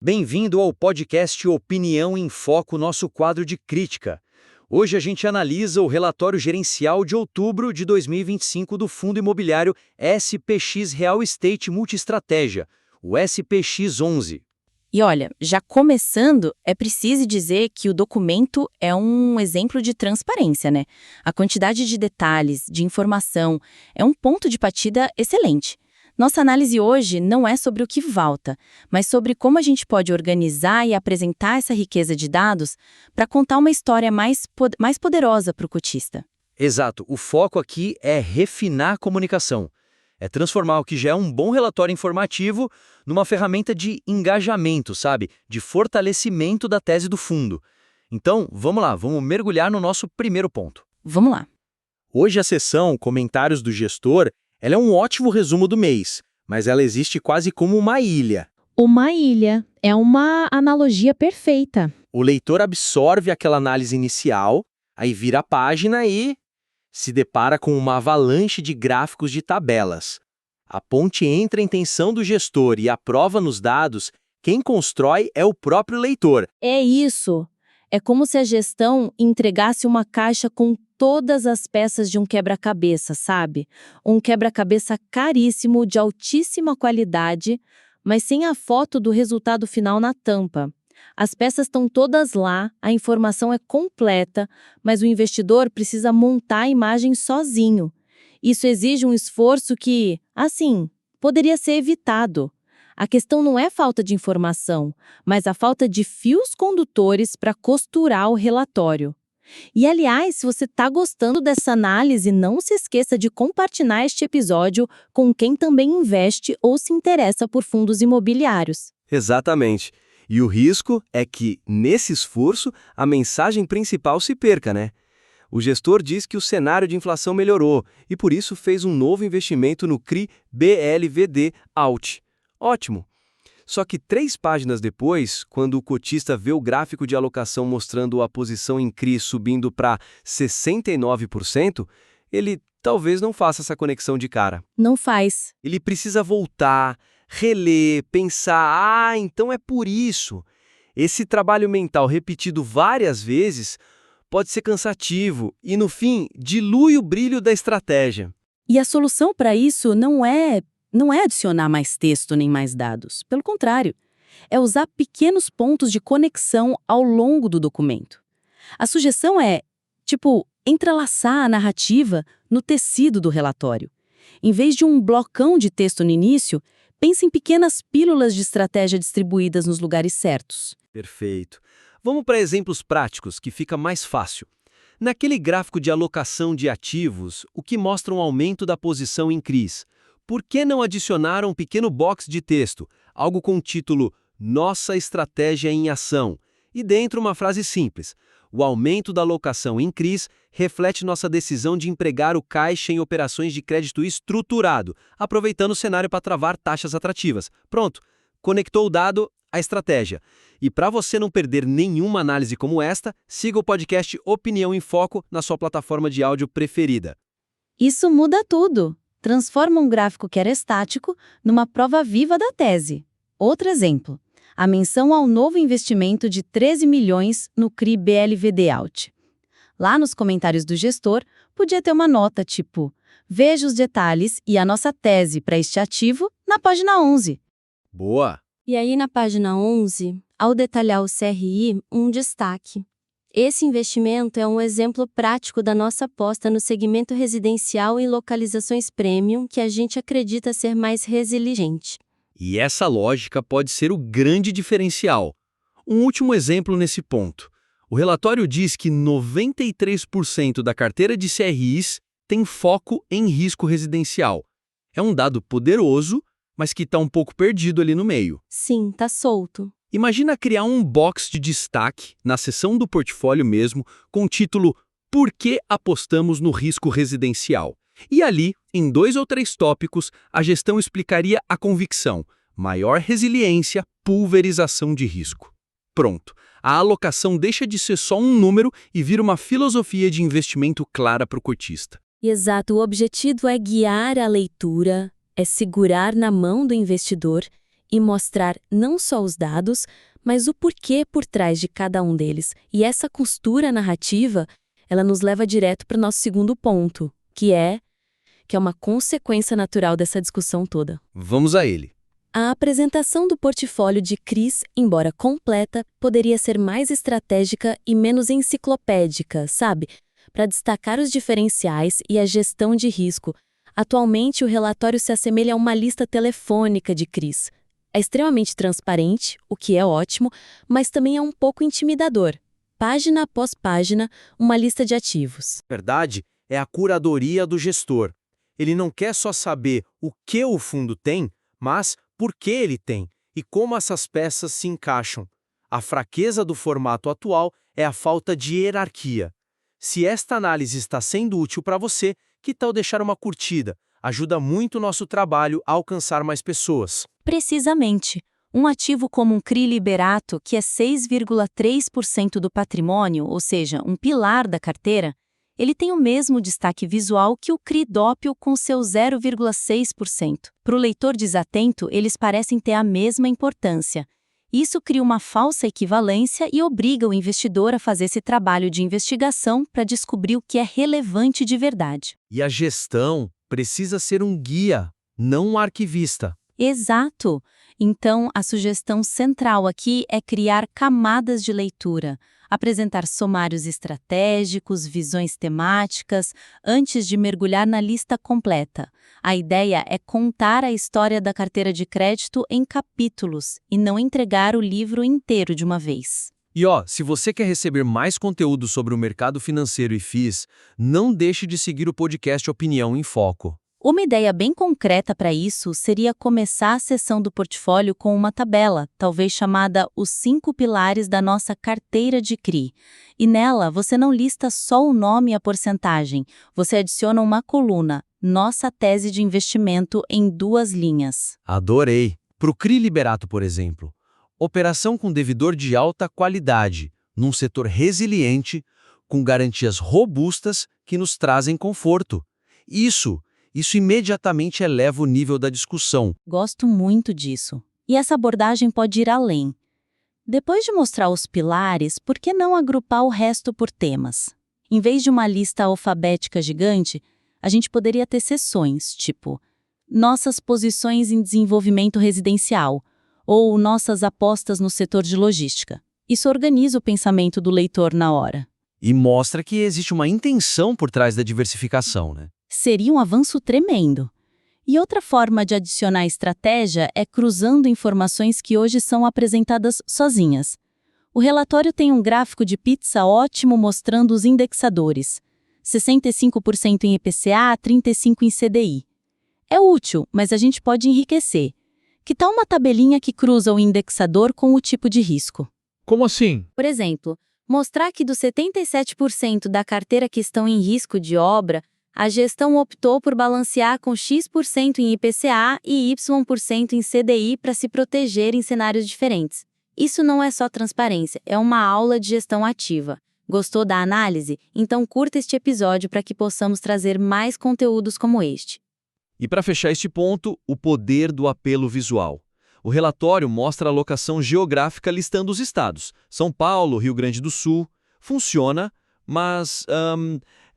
Bem-vindo ao podcast Opinião em Foco, nosso quadro de crítica. Hoje a gente analisa o relatório gerencial de outubro de 2025 do fundo imobiliário SPX Real Estate Multiestratégia, o SPX11. E olha, já começando, é preciso dizer que o documento é um exemplo de transparência, né? A quantidade de detalhes, de informação, é um ponto de partida excelente. Nossa análise hoje não é sobre o que falta, mas sobre como a gente pode organizar e apresentar essa riqueza de dados para contar uma história mais poderosa para o cotista. Exato, o foco aqui é refinar a comunicação. É transformar o que já é um bom relatório informativo numa ferramenta de engajamento, sabe? De fortalecimento da tese do fundo. Então, vamos lá, vamos mergulhar no nosso primeiro ponto. Vamos lá. Hoje a seção Comentários do Gestor, ela é um ótimo resumo do mês, mas ela existe quase como uma ilha. Uma ilha é uma analogia perfeita. O leitor absorve aquela análise inicial, aí vira a página e se depara com uma avalanche de gráficos de tabelas. A ponte entre a intenção do gestor e a prova nos dados, quem constrói é o próprio leitor. É isso. É como se a gestão entregasse uma caixa com todas as peças de um quebra-cabeça, sabe? Um quebra-cabeça caríssimo, de altíssima qualidade, mas sem a foto do resultado final na tampa. As peças estão todas lá, a informação é completa, mas o investidor precisa montar a imagem sozinho. Isso exige um esforço que, assim, poderia ser evitado. A questão não é falta de informação, mas a falta de fios condutores para costurar o relatório. E, aliás, se você está gostando dessa análise, não se esqueça de compartilhar este episódio com quem também investe ou se interessa por fundos imobiliários. Exatamente. E o risco é que, nesse esforço, a mensagem principal se perca, né? O gestor diz que o cenário de inflação melhorou e, por isso, fez um novo investimento no CRI BLVD Alt. Ótimo! Só que 3 páginas depois, quando o cotista vê o gráfico de alocação mostrando a posição em CRI subindo para 69%, ele talvez não faça essa conexão de cara. Não faz. Ele precisa voltar, reler, pensar, então é por isso. Esse trabalho mental repetido várias vezes pode ser cansativo e, no fim, dilui o brilho da estratégia. E a solução para isso não é adicionar mais texto nem mais dados. Pelo contrário, é usar pequenos pontos de conexão ao longo do documento. A sugestão é, entrelaçar a narrativa no tecido do relatório. Em vez de um blocão de texto no início, pense em pequenas pílulas de estratégia distribuídas nos lugares certos. Perfeito. Vamos para exemplos práticos, que fica mais fácil. Naquele gráfico de alocação de ativos, o que mostra um aumento da posição em CRIs, por que não adicionar um pequeno box de texto, algo com o título Nossa Estratégia em Ação, e dentro uma frase simples: o aumento da alocação em CRIs reflete nossa decisão de empregar o caixa em operações de crédito estruturado, aproveitando o cenário para travar taxas atrativas. Pronto, conectou o dado à estratégia. E para você não perder nenhuma análise como esta, siga o podcast Opinião em Foco na sua plataforma de áudio preferida. Isso muda tudo. Transforma um gráfico que era estático numa prova viva da tese. Outro exemplo, a menção ao novo investimento de 13 milhões no CRI BLVD Alt. Lá nos comentários do gestor, podia ter uma nota tipo: veja os detalhes e a nossa tese para este ativo na página 11. Boa! E aí, na página 11, ao detalhar o CRI, um destaque. Esse investimento é um exemplo prático da nossa aposta no segmento residencial em localizações premium que a gente acredita ser mais resiliente. E essa lógica pode ser o grande diferencial. Um último exemplo nesse ponto. O relatório diz que 93% da carteira de CRIs tem foco em risco residencial. É um dado poderoso, mas que está um pouco perdido ali no meio. Sim, tá solto. Imagina criar um box de destaque na seção do portfólio mesmo, com o título Por que apostamos no risco residencial? E ali, em 2 ou 3 tópicos, a gestão explicaria a convicção: maior resiliência, pulverização de risco. Pronto, a alocação deixa de ser só um número e vira uma filosofia de investimento clara para o cotista. Exato, o objetivo é guiar a leitura, é segurar na mão do investidor e mostrar não só os dados, mas o porquê por trás de cada um deles. E essa costura narrativa, ela nos leva direto para o nosso segundo ponto, que é uma consequência natural dessa discussão toda. Vamos a ele. A apresentação do portfólio de CRIs, embora completa, poderia ser mais estratégica e menos enciclopédica, sabe? Para destacar os diferenciais e a gestão de risco. Atualmente, o relatório se assemelha a uma lista telefônica de CRIs. É extremamente transparente, o que é ótimo, mas também é um pouco intimidador. Página após página, uma lista de ativos. Verdade é a curadoria do gestor. Ele não quer só saber o que o fundo tem, mas por que ele tem e como essas peças se encaixam. A fraqueza do formato atual é a falta de hierarquia. Se esta análise está sendo útil para você, que tal deixar uma curtida? Ajuda muito o nosso trabalho a alcançar mais pessoas. Precisamente. Um ativo como um CRI Liberato, que é 6,3% do patrimônio, ou seja, um pilar da carteira, ele tem o mesmo destaque visual que o CRI Doppio com seu 0,6%. Para o leitor desatento, eles parecem ter a mesma importância. Isso cria uma falsa equivalência e obriga o investidor a fazer esse trabalho de investigação para descobrir o que é relevante de verdade. E a gestão precisa ser um guia, não um arquivista. Exato! Então, a sugestão central aqui é criar camadas de leitura, apresentar somários estratégicos, visões temáticas, antes de mergulhar na lista completa. A ideia é contar a história da carteira de crédito em capítulos e não entregar o livro inteiro de uma vez. E se você quer receber mais conteúdo sobre o mercado financeiro e FIIs, não deixe de seguir o podcast Opinião em Foco. Uma ideia bem concreta para isso seria começar a sessão do portfólio com uma tabela, talvez chamada Os 5 Pilares da Nossa Carteira de CRI. E nela, você não lista só o nome e a porcentagem, você adiciona uma coluna, Nossa Tese de Investimento, em 2 linhas. Adorei! Para o CRI Liberato, por exemplo, operação com devedor de alta qualidade, num setor resiliente, com garantias robustas que nos trazem conforto. Isso imediatamente eleva o nível da discussão. Gosto muito disso. E essa abordagem pode ir além. Depois de mostrar os pilares, por que não agrupar o resto por temas? Em vez de uma lista alfabética gigante, a gente poderia ter seções, tipo Nossas posições em desenvolvimento residencial ou Nossas apostas no setor de logística. Isso organiza o pensamento do leitor na hora. E mostra que existe uma intenção por trás da diversificação, né? Seria um avanço tremendo. E outra forma de adicionar estratégia é cruzando informações que hoje são apresentadas sozinhas. O relatório tem um gráfico de pizza ótimo mostrando os indexadores. 65% em IPCA, 35% em CDI. É útil, mas a gente pode enriquecer. Que tal uma tabelinha que cruza o indexador com o tipo de risco? Como assim? Por exemplo, mostrar que dos 77% da carteira que estão em risco de obra, a gestão optou por balancear com X% em IPCA e Y% em CDI para se proteger em cenários diferentes. Isso não é só transparência, é uma aula de gestão ativa. Gostou da análise? Então curta este episódio para que possamos trazer mais conteúdos como este. E para fechar este ponto, o poder do apelo visual. O relatório mostra a alocação geográfica listando os estados. São Paulo, Rio Grande do Sul. Funciona, mas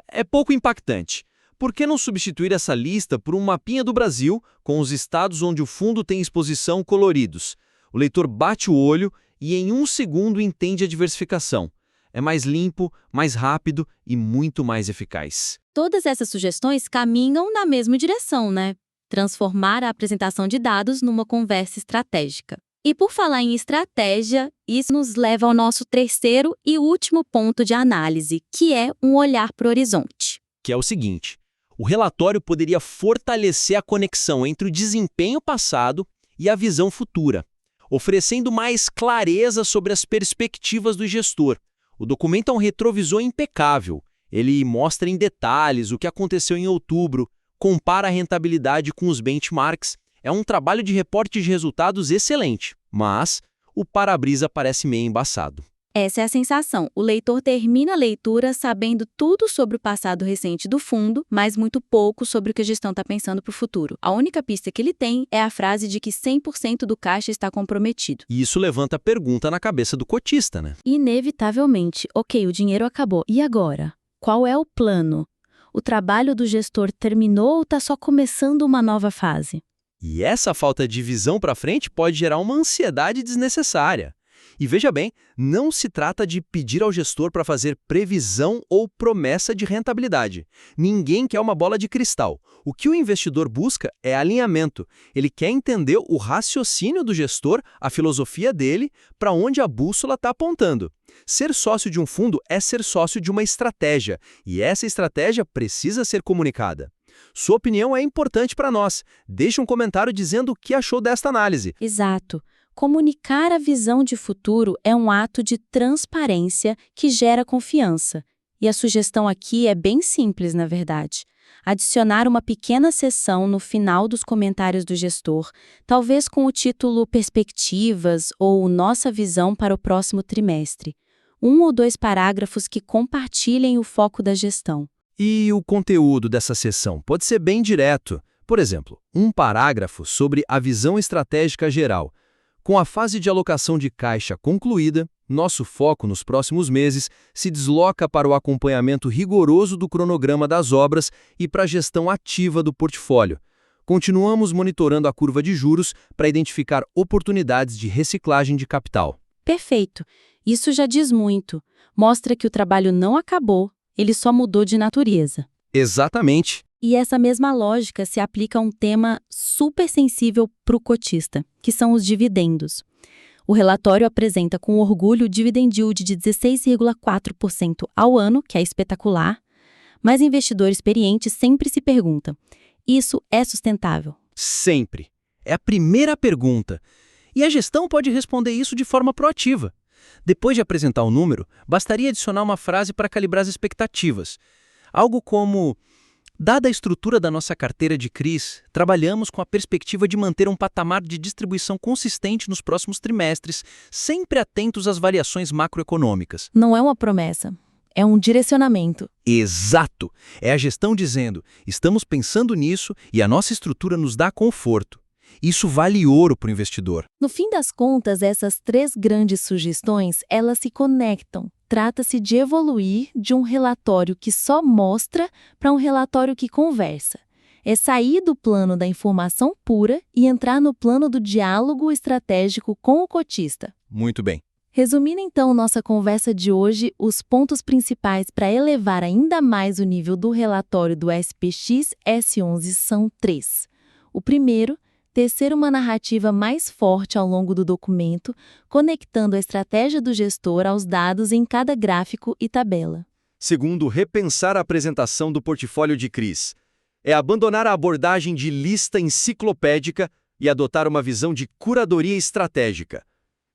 é pouco impactante. Por que não substituir essa lista por um mapinha do Brasil com os estados onde o fundo tem exposição coloridos? O leitor bate o olho e em 1 segundo entende a diversificação. É mais limpo, mais rápido e muito mais eficaz. Todas essas sugestões caminham na mesma direção, né? Transformar a apresentação de dados numa conversa estratégica. E por falar em estratégia, isso nos leva ao nosso terceiro e último ponto de análise, que é um olhar para o horizonte. Que é o seguinte: o relatório poderia fortalecer a conexão entre o desempenho passado e a visão futura, oferecendo mais clareza sobre as perspectivas do gestor. O documento é um retrovisor impecável. Ele mostra em detalhes o que aconteceu em outubro, compara a rentabilidade com os benchmarks. É um trabalho de reporte de resultados excelente, mas o para-brisa parece meio embaçado. Essa é a sensação. O leitor termina a leitura sabendo tudo sobre o passado recente do fundo, mas muito pouco sobre o que a gestão está pensando para o futuro. A única pista que ele tem é a frase de que 100% do caixa está comprometido. E isso levanta a pergunta na cabeça do cotista, né? Inevitavelmente, ok, o dinheiro acabou. E agora? Qual é o plano? O trabalho do gestor terminou ou está só começando uma nova fase? E essa falta de visão para frente pode gerar uma ansiedade desnecessária. E veja bem, não se trata de pedir ao gestor para fazer previsão ou promessa de rentabilidade. Ninguém quer uma bola de cristal. O que o investidor busca é alinhamento. Ele quer entender o raciocínio do gestor, a filosofia dele, para onde a bússola está apontando. Ser sócio de um fundo é ser sócio de uma estratégia, e essa estratégia precisa ser comunicada. Sua opinião é importante para nós. Deixe um comentário dizendo o que achou desta análise. Exato. Comunicar a visão de futuro é um ato de transparência que gera confiança. E a sugestão aqui é bem simples, na verdade. Adicionar uma pequena seção no final dos comentários do gestor, talvez com o título Perspectivas ou Nossa Visão para o Próximo Trimestre. 1 ou 2 parágrafos que compartilhem o foco da gestão. E o conteúdo dessa sessão pode ser bem direto. Por exemplo, um parágrafo sobre a visão estratégica geral. Com a fase de alocação de caixa concluída, nosso foco nos próximos meses se desloca para o acompanhamento rigoroso do cronograma das obras e para a gestão ativa do portfólio. Continuamos monitorando a curva de juros para identificar oportunidades de reciclagem de capital. Perfeito. Isso já diz muito. Mostra que o trabalho não acabou, ele só mudou de natureza. Exatamente. E essa mesma lógica se aplica a um tema super sensível para o cotista, que são os dividendos. O relatório apresenta com orgulho o dividend yield de 16,4% ao ano, que é espetacular, mas investidor experiente sempre se pergunta: isso é sustentável? Sempre. É a primeira pergunta. E a gestão pode responder isso de forma proativa. Depois de apresentar o número, bastaria adicionar uma frase para calibrar as expectativas. Algo como: dada a estrutura da nossa carteira de CRIs, trabalhamos com a perspectiva de manter um patamar de distribuição consistente nos próximos trimestres, sempre atentos às variações macroeconômicas. Não é uma promessa, é um direcionamento. Exato! É a gestão dizendo: estamos pensando nisso e a nossa estrutura nos dá conforto. Isso vale ouro para o investidor. No fim das contas, essas 3 grandes sugestões, elas se conectam. Trata-se de evoluir de um relatório que só mostra para um relatório que conversa. É sair do plano da informação pura e entrar no plano do diálogo estratégico com o cotista. Muito bem. Resumindo então nossa conversa de hoje, os pontos principais para elevar ainda mais o nível do relatório do SPX S11 são 3. O primeiro, tecer uma narrativa mais forte ao longo do documento, conectando a estratégia do gestor aos dados em cada gráfico e tabela. Segundo, repensar a apresentação do portfólio de CRIs. É abandonar a abordagem de lista enciclopédica e adotar uma visão de curadoria estratégica.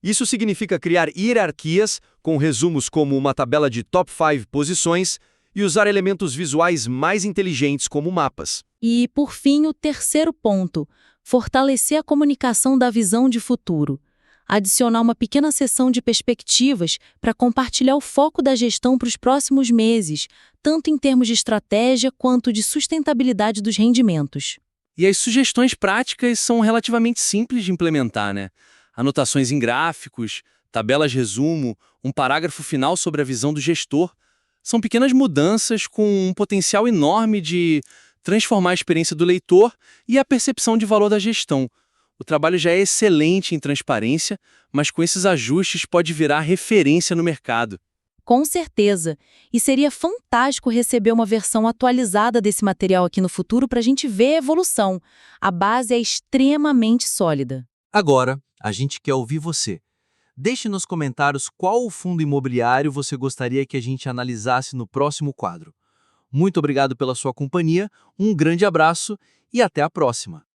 Isso significa criar hierarquias, com resumos como uma tabela de top 5 posições, e usar elementos visuais mais inteligentes como mapas. E, por fim, o terceiro ponto, fortalecer a comunicação da visão de futuro. Adicionar uma pequena seção de perspectivas para compartilhar o foco da gestão para os próximos meses, tanto em termos de estratégia quanto de sustentabilidade dos rendimentos. E as sugestões práticas são relativamente simples de implementar, né? Anotações em gráficos, tabelas resumo, um parágrafo final sobre a visão do gestor. São pequenas mudanças com um potencial enorme de transformar a experiência do leitor e a percepção de valor da gestão. O trabalho já é excelente em transparência, mas com esses ajustes pode virar referência no mercado. Com certeza. E seria fantástico receber uma versão atualizada desse material aqui no futuro para a gente ver a evolução. A base é extremamente sólida. Agora, a gente quer ouvir você. Deixe nos comentários qual o fundo imobiliário você gostaria que a gente analisasse no próximo quadro. Muito obrigado pela sua companhia, um grande abraço e até a próxima!